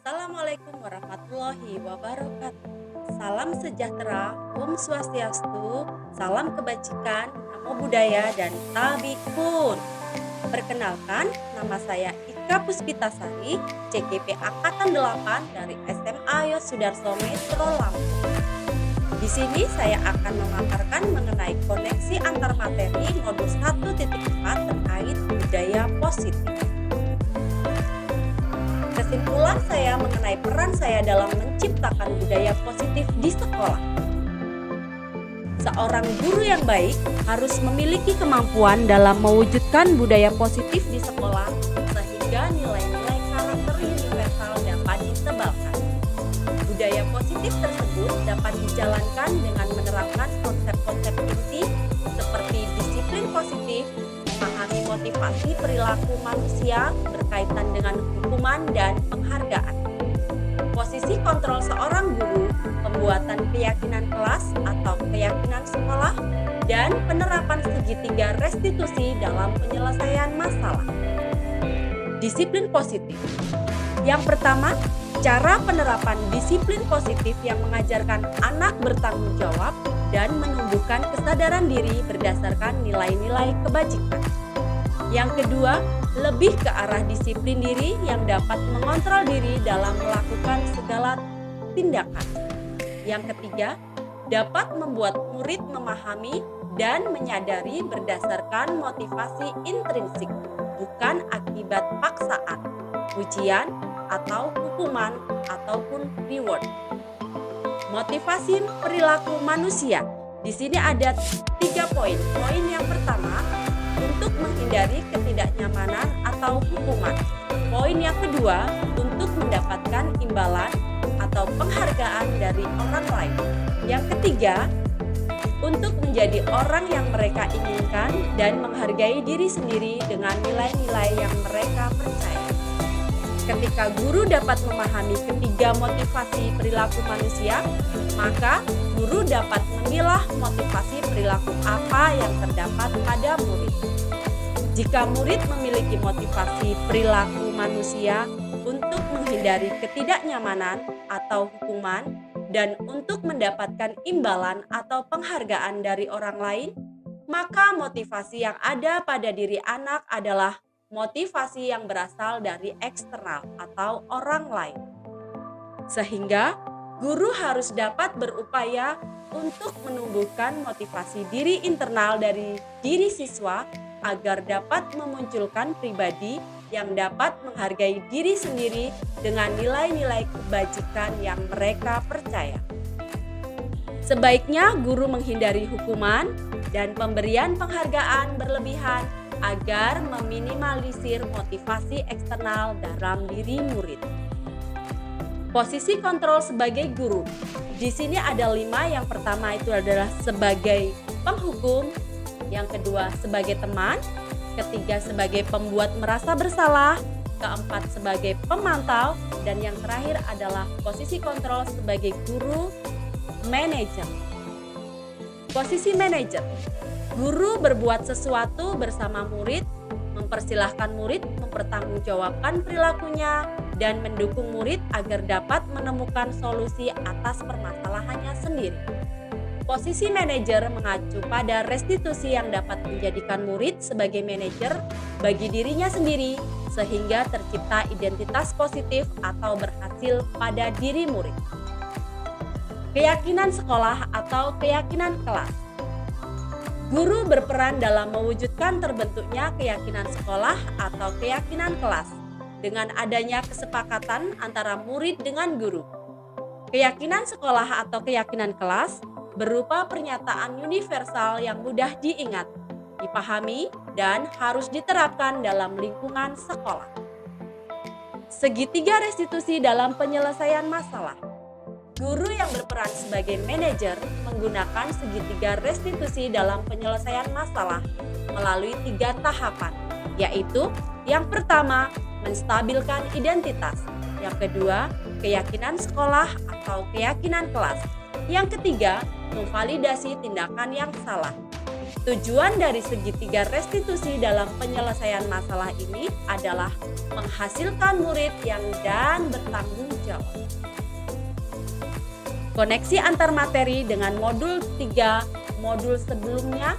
Assalamualaikum warahmatullahi wabarakatuh. Salam sejahtera, Om Swastiastu, salam kebajikan, namo buddhaya, dan tabikun. Perkenalkan, nama saya Ika Puspitasari, CGP Angkatan 8 dari SMA Yosudarso Metro Lampung. Di sini saya akan memaparkan mengenai koneksi antar materi modul 1.4 terkait budaya positif. Kesimpulan saya mengenai peran saya dalam menciptakan budaya positif di sekolah. Seorang guru yang baik harus memiliki kemampuan dalam mewujudkan budaya positif di sekolah sehingga nilai-nilai karakter universal dapat ditebalkan. Budaya positif tersebut dapat dijalankan dengan menerapkan konsep-konsep inti seperti disiplin positif, memahami motivasi perilaku manusia berkaitan dengan hukuman dan penghargaan. Posisi kontrol seorang guru, pembuatan keyakinan kelas atau keyakinan sekolah, dan penerapan segitiga restitusi dalam penyelesaian masalah. Disiplin positif. Yang pertama, cara penerapan disiplin positif yang mengajarkan anak bertanggung jawab dan menumbuhkan kesadaran diri berdasarkan nilai-nilai kebajikan. Yang kedua, lebih ke arah disiplin diri yang dapat mengontrol diri dalam melakukan segala tindakan. Yang ketiga, dapat membuat murid memahami dan menyadari berdasarkan motivasi intrinsik, bukan akibat paksaan, ujian, atau hukuman, ataupun reward. Motivasi perilaku manusia. Di sini ada 3 poin. Poin yang pertama, untuk menghindari ketidaknyamanan atau hukuman. Poin yang kedua, untuk mendapatkan imbalan atau penghargaan dari orang lain. Yang ketiga, untuk menjadi orang yang mereka inginkan dan menghargai diri sendiri dengan nilai-nilai yang mereka percaya. Ketika guru dapat memahami ketiga motivasi perilaku manusia, maka guru dapat memilah motivasi perilaku apa yang terdapat pada murid. Jika murid memiliki motivasi perilaku manusia untuk menghindari ketidaknyamanan atau hukuman dan untuk mendapatkan imbalan atau penghargaan dari orang lain, maka motivasi yang ada pada diri anak adalah motivasi yang berasal dari eksternal atau orang lain. Sehingga guru harus dapat berupaya untuk menumbuhkan motivasi diri internal dari diri siswa agar dapat memunculkan pribadi yang dapat menghargai diri sendiri dengan nilai-nilai kebajikan yang mereka percaya. Sebaiknya guru menghindari hukuman dan pemberian penghargaan berlebihan agar meminimalisir motivasi eksternal dalam diri murid. Posisi kontrol sebagai guru. Di sini ada 5. Yang pertama itu adalah sebagai penghukum, yang kedua sebagai teman, ketiga sebagai pembuat merasa bersalah, keempat sebagai pemantau, dan yang terakhir adalah posisi kontrol sebagai guru manajer. Posisi manajer. Guru berbuat sesuatu bersama murid, mempersilahkan murid mempertanggungjawabkan perilakunya, dan mendukung murid agar dapat menemukan solusi atas permasalahannya sendiri. Posisi manajer mengacu pada restitusi yang dapat menjadikan murid sebagai manajer bagi dirinya sendiri, sehingga tercipta identitas positif atau berhasil pada diri murid. Keyakinan sekolah atau keyakinan kelas. Guru berperan dalam mewujudkan terbentuknya keyakinan sekolah atau keyakinan kelas dengan adanya kesepakatan antara murid dengan guru. Keyakinan sekolah atau keyakinan kelas berupa pernyataan universal yang mudah diingat, dipahami, dan harus diterapkan dalam lingkungan sekolah. Segitiga restitusi dalam penyelesaian masalah. Guru yang berperan sebagai manajer menggunakan segitiga restitusi dalam penyelesaian masalah melalui 3 tahapan, yaitu yang pertama, menstabilkan identitas, yang kedua, keyakinan sekolah atau keyakinan kelas, yang ketiga, memvalidasi tindakan yang salah. Tujuan dari segitiga restitusi dalam penyelesaian masalah ini adalah menghasilkan murid yang dan bertanggung jawab. Koneksi antar materi dengan modul 3 modul sebelumnya,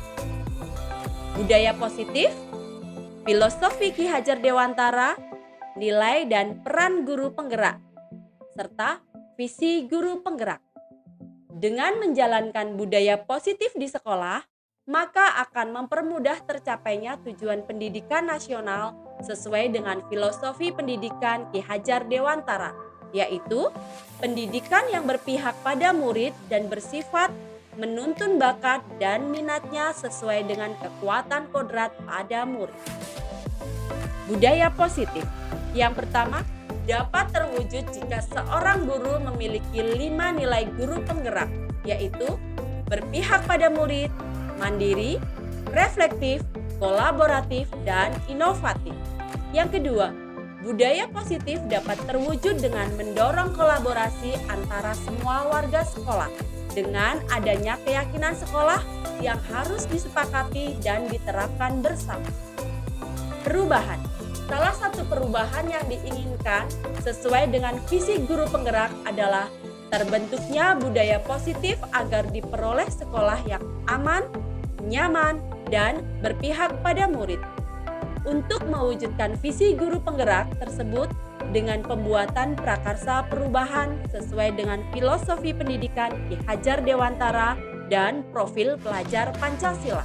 budaya positif, filosofi Ki Hajar Dewantara, nilai dan peran guru penggerak, serta visi guru penggerak. Dengan menjalankan budaya positif di sekolah, maka akan mempermudah tercapainya tujuan pendidikan nasional sesuai dengan filosofi pendidikan Ki Hajar Dewantara, yaitu pendidikan yang berpihak pada murid dan bersifat menuntun bakat dan minatnya sesuai dengan kekuatan kodrat pada murid. Budaya positif yang pertama dapat terwujud jika seorang guru memiliki 5 nilai guru penggerak, yaitu berpihak pada murid, mandiri, reflektif, kolaboratif, dan inovatif. Yang kedua, budaya positif dapat terwujud dengan mendorong kolaborasi antara semua warga sekolah dengan adanya keyakinan sekolah yang harus disepakati dan diterapkan bersama. Perubahan. Salah satu perubahan yang diinginkan sesuai dengan visi guru penggerak adalah terbentuknya budaya positif agar diperoleh sekolah yang aman, nyaman, dan berpihak pada murid. Untuk mewujudkan visi guru penggerak tersebut dengan pembuatan prakarsa perubahan sesuai dengan filosofi pendidikan Ki Hajar Dewantara dan profil pelajar Pancasila.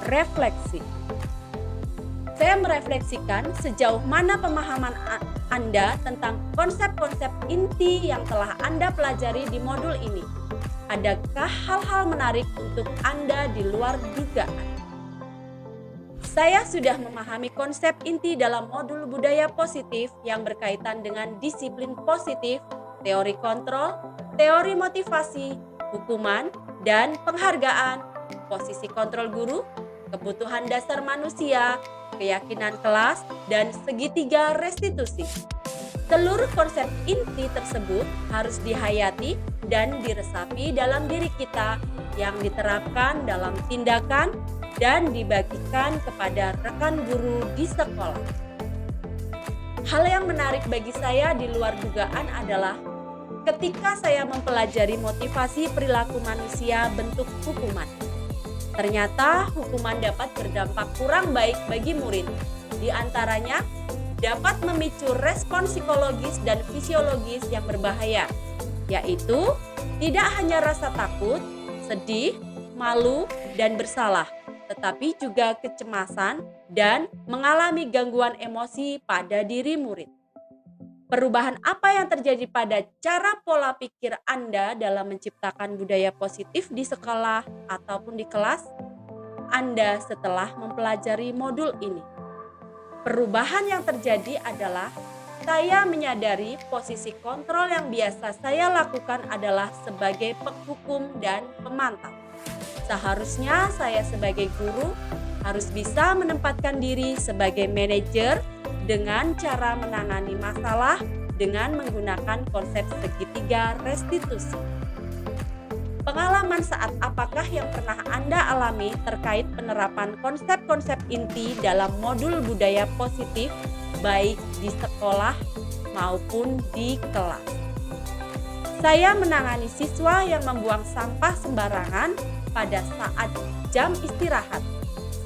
Refleksi. Saya merefleksikan sejauh mana pemahaman Anda tentang konsep-konsep inti yang telah Anda pelajari di modul ini. Adakah hal-hal menarik untuk Anda di luar dugaan? Saya sudah memahami konsep inti dalam modul budaya positif yang berkaitan dengan disiplin positif, teori kontrol, teori motivasi, hukuman, dan penghargaan, posisi kontrol guru, kebutuhan dasar manusia, keyakinan kelas, dan segitiga restitusi. Seluruh konsep inti tersebut harus dihayati dan diresapi dalam diri kita yang diterapkan dalam tindakan dan dibagikan kepada rekan guru di sekolah. Hal yang menarik bagi saya di luar dugaan adalah ketika saya mempelajari motivasi perilaku manusia bentuk hukuman. Ternyata hukuman dapat berdampak kurang baik bagi murid. Di antaranya dapat memicu respon psikologis dan fisiologis yang berbahaya, yaitu tidak hanya rasa takut, sedih, malu, dan bersalah, tetapi juga kecemasan dan mengalami gangguan emosi pada diri murid. Perubahan apa yang terjadi pada cara pola pikir Anda dalam menciptakan budaya positif di sekolah ataupun di kelas Anda setelah mempelajari modul ini? Perubahan yang terjadi adalah saya menyadari posisi kontrol yang biasa saya lakukan adalah sebagai penghukum dan pemantau. Seharusnya saya sebagai guru harus bisa menempatkan diri sebagai manajer dengan cara menangani masalah dengan menggunakan konsep segitiga restitusi. Pengalaman saat apakah yang pernah Anda alami terkait penerapan konsep-konsep inti dalam modul budaya positif baik di sekolah maupun di kelas? Saya menangani siswa yang membuang sampah sembarangan pada saat jam istirahat.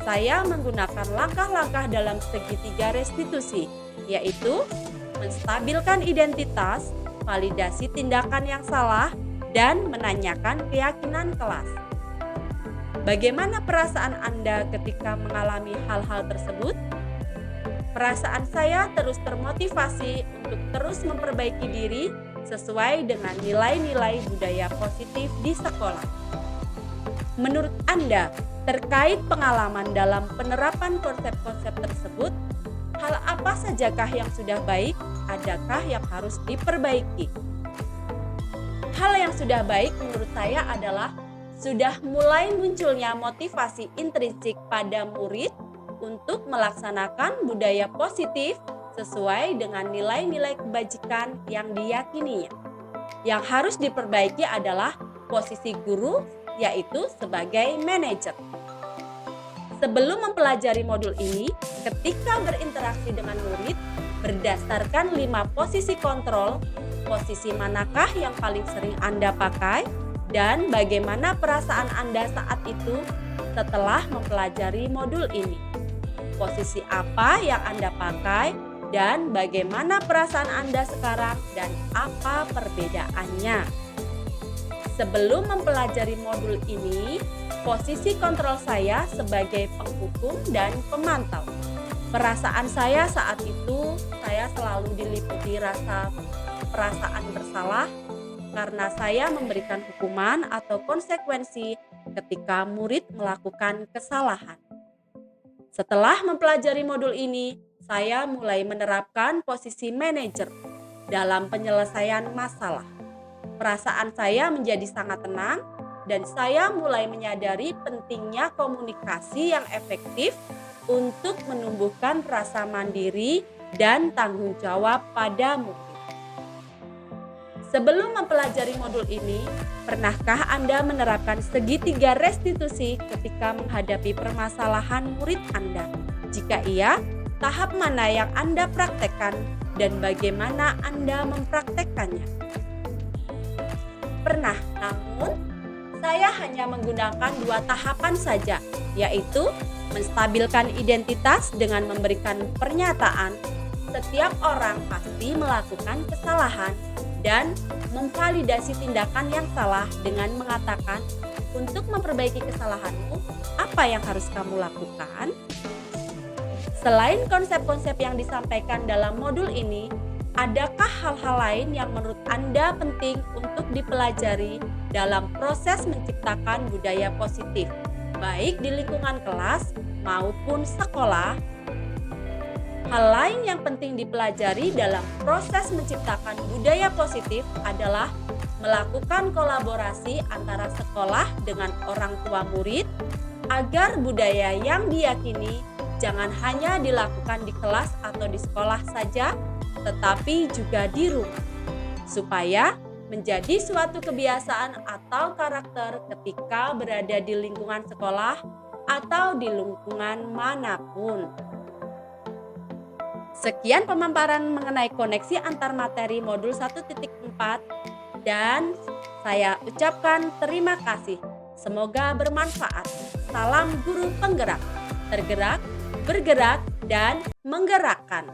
Saya menggunakan langkah-langkah dalam segitiga restitusi, yaitu menstabilkan identitas, validasi tindakan yang salah, dan menanyakan keyakinan kelas. Bagaimana perasaan Anda ketika mengalami hal-hal tersebut? Perasaan saya terus termotivasi untuk terus memperbaiki diri sesuai dengan nilai-nilai budaya positif di sekolah. Menurut Anda, terkait pengalaman dalam penerapan konsep-konsep tersebut, hal apa sajakah yang sudah baik, adakah yang harus diperbaiki? Hal yang sudah baik menurut saya adalah sudah mulai munculnya motivasi intrinsik pada murid untuk melaksanakan budaya positif sesuai dengan nilai-nilai kebajikan yang diyakininya. Yang harus diperbaiki adalah posisi guru yaitu sebagai manajer. Sebelum mempelajari modul ini, ketika berinteraksi dengan murid, berdasarkan 5 posisi kontrol, posisi manakah yang paling sering Anda pakai, dan bagaimana perasaan Anda saat itu setelah mempelajari modul ini. Posisi apa yang Anda pakai, dan bagaimana perasaan Anda sekarang, dan apa perbedaannya. Sebelum mempelajari modul ini, posisi kontrol saya sebagai penghukum dan pemantau. Perasaan saya saat itu, saya selalu diliputi rasa perasaan bersalah karena saya memberikan hukuman atau konsekuensi ketika murid melakukan kesalahan. Setelah mempelajari modul ini, saya mulai menerapkan posisi manajer dalam penyelesaian masalah. Perasaan saya menjadi sangat tenang dan saya mulai menyadari pentingnya komunikasi yang efektif untuk menumbuhkan rasa mandiri dan tanggung jawab pada murid. Sebelum mempelajari modul ini, pernahkah Anda menerapkan segitiga restitusi ketika menghadapi permasalahan murid Anda? Jika iya, tahap mana yang Anda praktekkan dan bagaimana Anda mempraktekkannya? Pernah, namun saya hanya menggunakan 2 tahapan saja, yaitu menstabilkan identitas dengan memberikan pernyataan setiap orang pasti melakukan kesalahan, dan memvalidasi tindakan yang salah dengan mengatakan, untuk memperbaiki kesalahanmu, apa yang harus kamu lakukan? Selain konsep-konsep yang disampaikan dalam modul ini, adakah hal-hal lain yang menurut Anda penting untuk dipelajari dalam proses menciptakan budaya positif, baik di lingkungan kelas maupun sekolah? Hal lain yang penting dipelajari dalam proses menciptakan budaya positif adalah melakukan kolaborasi antara sekolah dengan orang tua murid agar budaya yang diyakini jangan hanya dilakukan di kelas atau di sekolah saja, tetapi juga di rumah, supaya menjadi suatu kebiasaan atau karakter ketika berada di lingkungan sekolah atau di lingkungan manapun. Sekian pemaparan mengenai koneksi antar materi modul 1.4 dan saya ucapkan terima kasih. Semoga bermanfaat. Salam guru penggerak, tergerak, bergerak, dan menggerakkan.